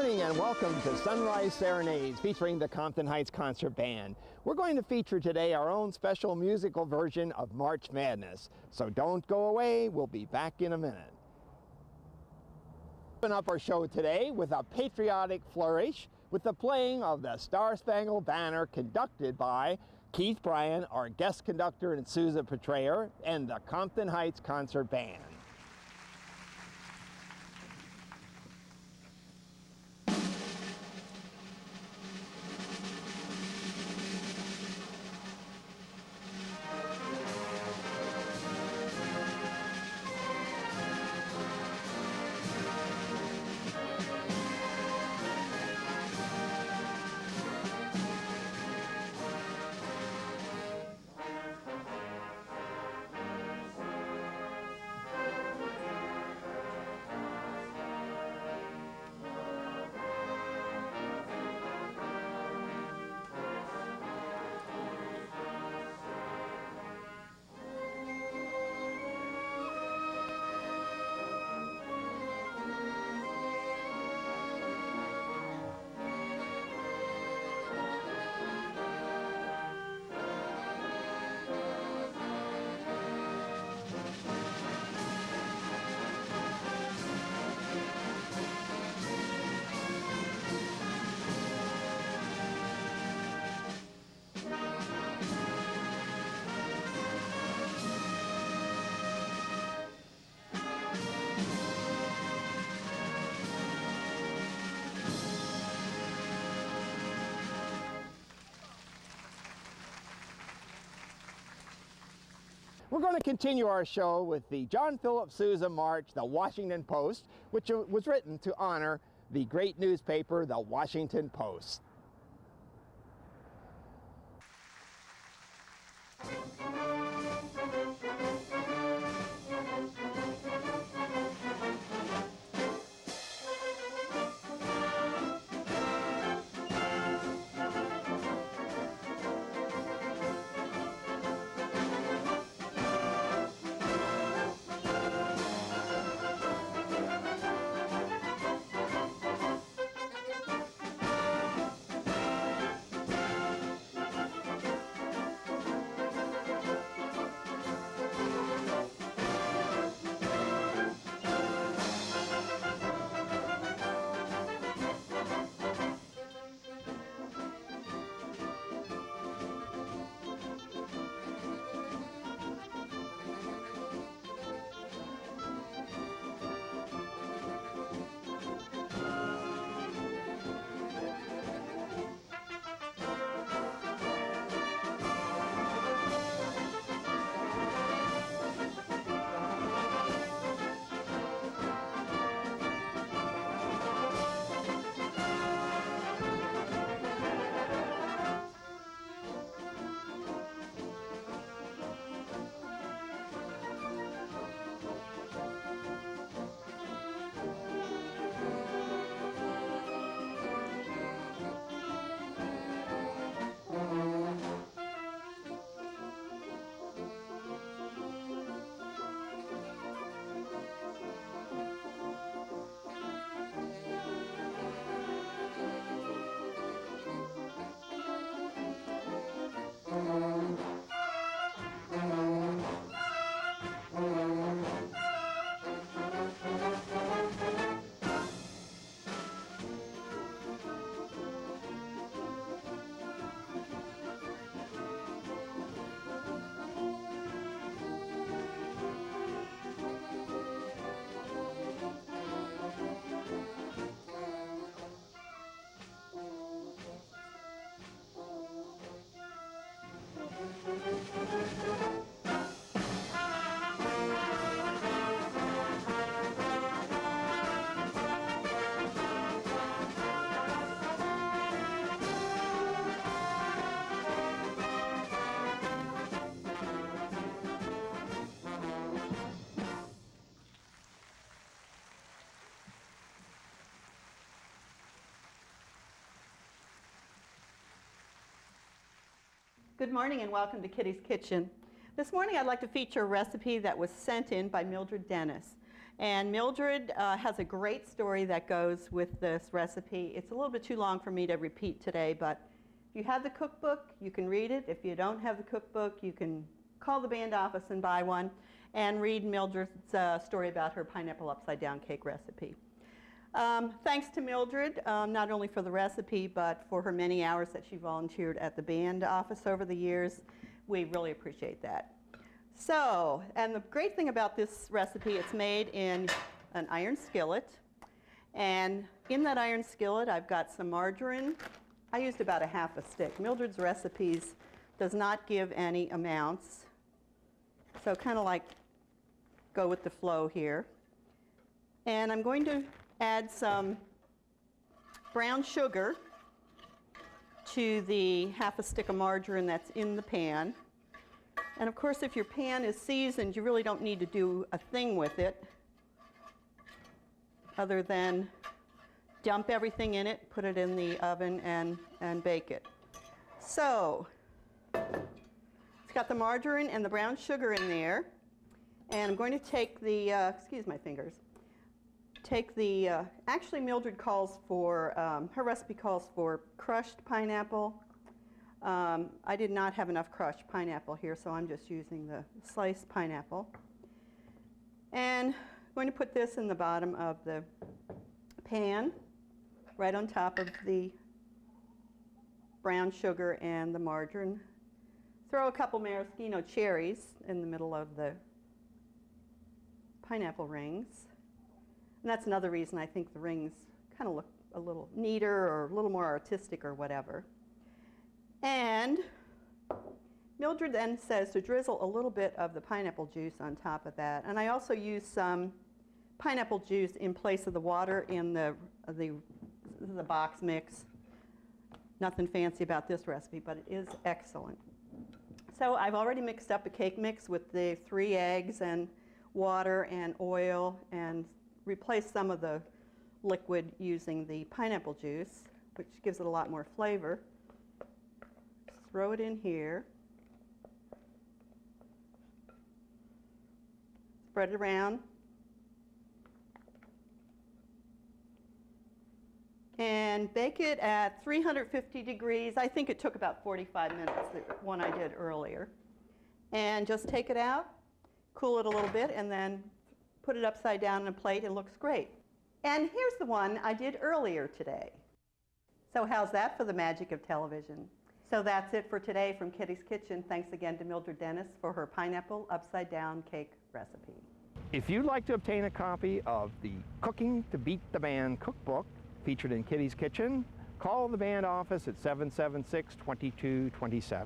morning and welcome to Sunrise Serenades featuring the Compton Heights Concert Band. We're going to feature today our own special musical version of March Madness. So don't go away, we'll be back in a minute. Open up our show today with a patriotic flourish with the playing of the Star-Spangled Banner conducted by Keith Brion, our guest conductor and Sousa Portrayer, and the Compton Heights Concert Band. We're going to continue our show with the John Philip Sousa March, the Washington Post, which was written to honor the great newspaper, the Washington Post. Good morning and welcome to Kitty's Kitchen. This morning I'd like to feature a recipe that was sent in by Mildred Dennis. And Mildred has a great story that goes with this recipe. It's a little bit too long for me to repeat today, but if you have the cookbook, you can read it. If you don't have the cookbook, you can call the band office and buy one and read Mildred's story about her pineapple upside down cake recipe. Thanks to Mildred, not only for the recipe, but for her many hours that she volunteered at the band office over the years. We really appreciate that. So, and the great thing about this recipe, it's made in an iron skillet. And in that iron skillet, I've got some margarine. I used about a half a stick. Mildred's recipes does not give any amounts. So kind of like go with the flow here. And I'm going to add some brown sugar to the half a stick of margarine that's in the pan. And of course, if your pan is seasoned, you really don't need to do a thing with it other than dump everything in it, put it in the oven, and bake it. So it's got the margarine and the brown sugar in there. And I'm going to take the, excuse my fingers, take the, actually Mildred calls for, her recipe calls for crushed pineapple. I did not have enough crushed pineapple here, so I'm just using the sliced pineapple. And I'm going to put this in the bottom of the pan, right on top of the brown sugar and the margarine. Throw a couple maraschino cherries in the middle of the pineapple rings. And that's another reason I think the rings kind of look a little neater or a little more artistic or whatever. And Mildred then says to drizzle a little bit of the pineapple juice on top of that. And I also use some pineapple juice in place of the water in the box mix. Nothing fancy about this recipe, but it is excellent. So I've already mixed up a cake mix with the 3 eggs and water and oil, and replaced some of the liquid using the pineapple juice, which gives it a lot more flavor. Throw it in here. Spread it around. And bake it at 350 degrees. I think it took about 45 minutes, the one I did earlier. And just take it out, cool it a little bit, and then put it upside down on a plate. It looks great. And here's the one I did earlier today. So how's that for the magic of television? So that's it for today from Kitty's Kitchen. Thanks again to Mildred Dennis for her pineapple upside down cake recipe. If you'd like to obtain a copy of the Cooking to Beat the Band cookbook featured in Kitty's Kitchen, call the band office at 776-2227.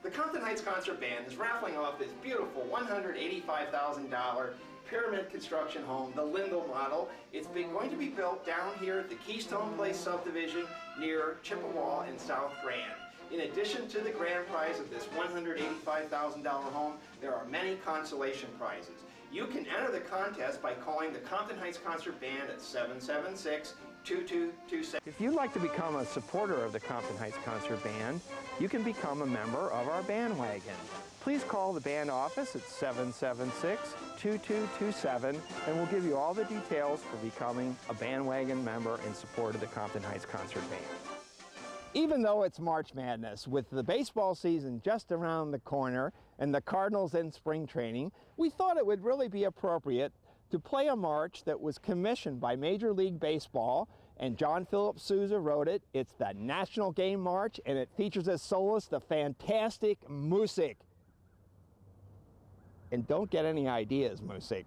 The Compton Heights Concert Band is raffling off this beautiful $185,000 pyramid construction home, the Lindell model. It's going to be built down here at the Keystone Place subdivision near Chippewa and South Grand. In addition to the grand prize of this $185,000 home, there are many consolation prizes. You can enter the contest by calling the Compton Heights Concert Band at 776-2227. If you'd like to become a supporter of the Compton Heights Concert Band, you can become a member of our bandwagon. Please call the band office at 776-2227, and we'll give you all the details for becoming a bandwagon member in support of the Compton Heights Concert Band. Even though it's March Madness, with the baseball season just around the corner and the Cardinals in spring training, we thought it would really be appropriate to play a march that was commissioned by Major League Baseball, and John Philip Sousa wrote it. It's the National Game March, and it features as soloist the fantastic Moosic. And don't get any ideas, Moosic.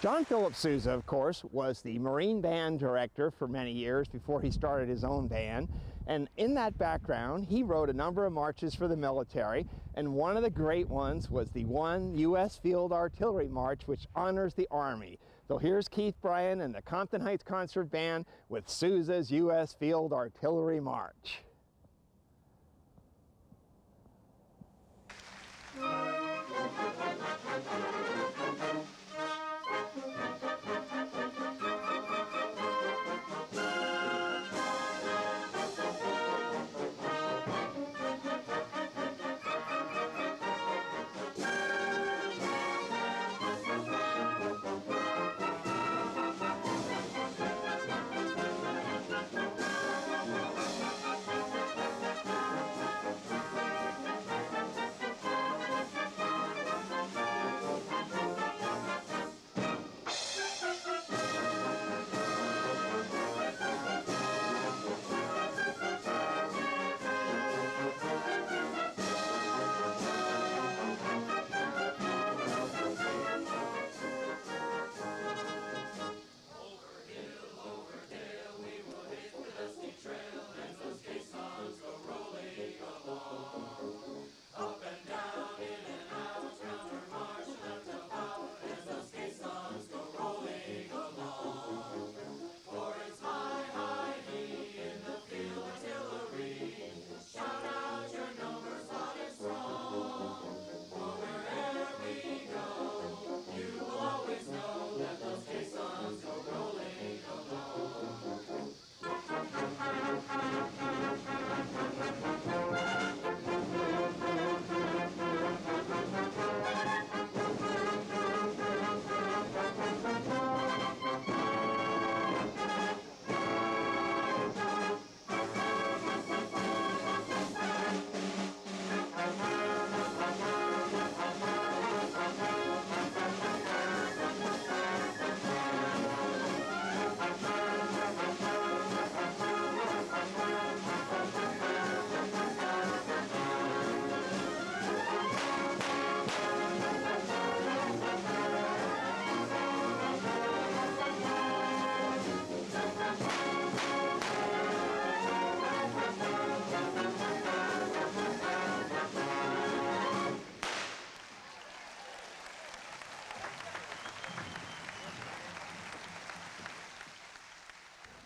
John Philip Sousa, of course, was the Marine Band director for many years before he started his own band. And in that background, he wrote a number of marches for the military. And one of the great ones was the one U.S. Field Artillery March, which honors the Army. So here's Keith Brion and the Compton Heights Concert Band with Sousa's U.S. Field Artillery March.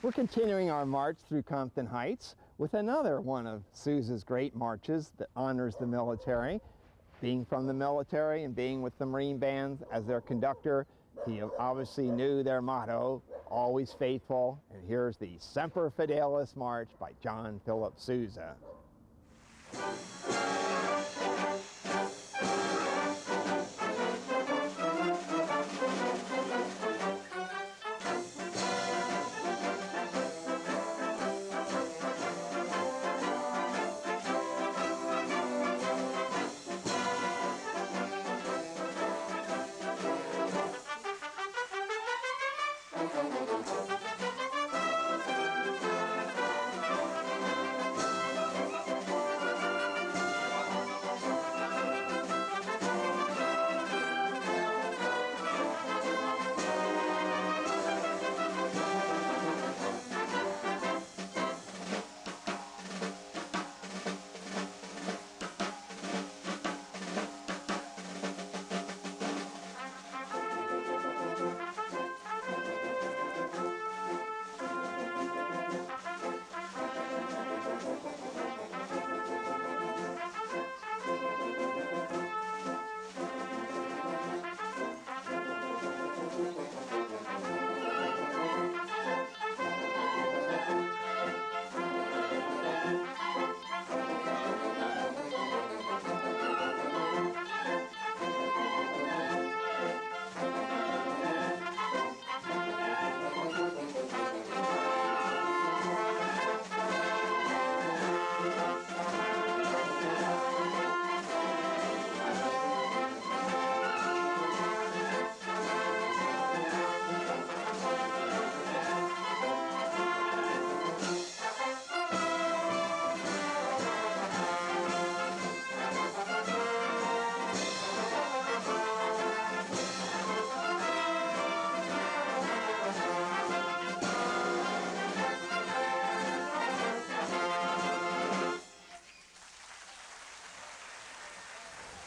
We're continuing our march through Compton Heights with another one of Sousa's great marches that honors the military. Being from the military and being with the Marine Band as their conductor, he obviously knew their motto, always faithful. And here's the Semper Fidelis March by John Philip Sousa.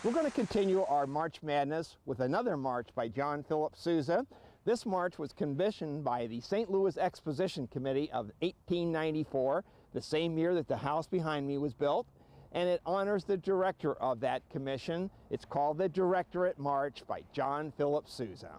We're going to continue our March Madness with another march by John Philip Sousa. This march was commissioned by the St. Louis Exposition Committee of 1894, the same year that the house behind me was built, and it honors the director of that commission. It's called the Directorate March by John Philip Sousa.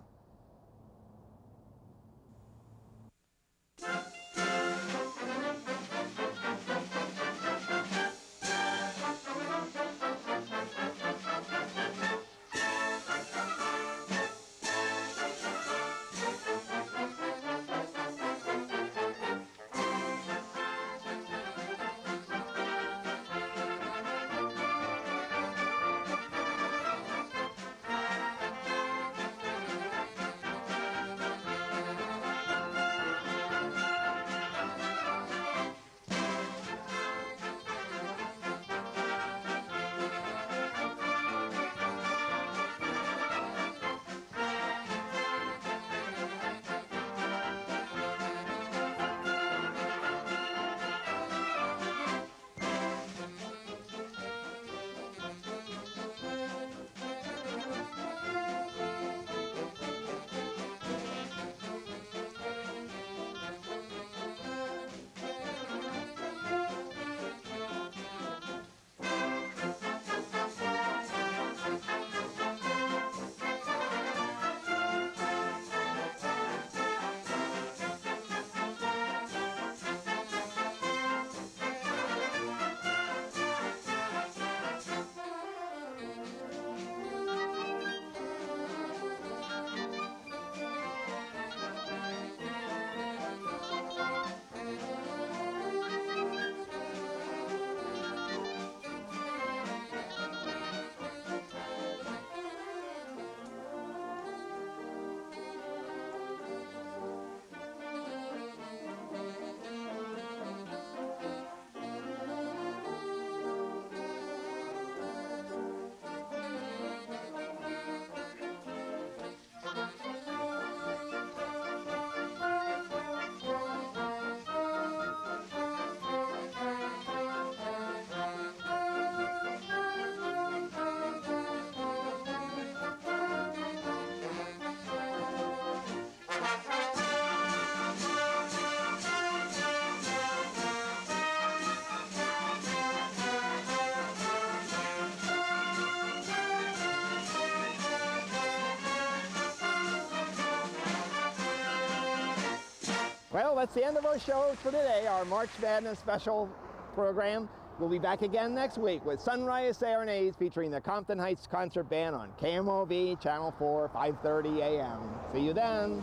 Well, that's the end of our show for today, our March Madness special program. We'll be back again next week with Sunrise Serenades featuring the Compton Heights Concert Band on KMOV Channel 4, 5:30 a.m. See you then.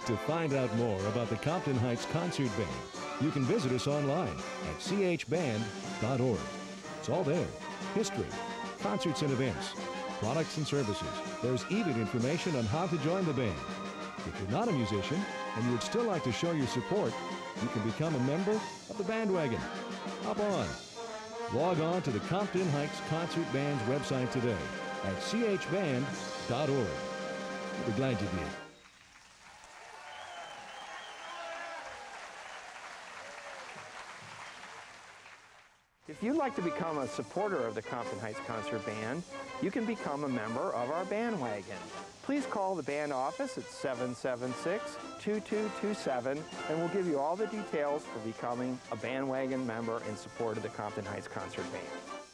To find out more about the Compton Heights Concert Band, you can visit us online at chband.org. It's all there. History, concerts and events, products and services. There's even information on how to join the band. If you're not a musician and you would still like to show your support, you can become a member of the bandwagon. Hop on. Log on to the Compton Heights Concert Band's website today at chband.org. We'll be glad you did. If you'd like to become a supporter of the Compton Heights Concert Band, you can become a member of our bandwagon. Please call the band office at 776-2227 and we'll give you all the details for becoming a bandwagon member in support of the Compton Heights Concert Band.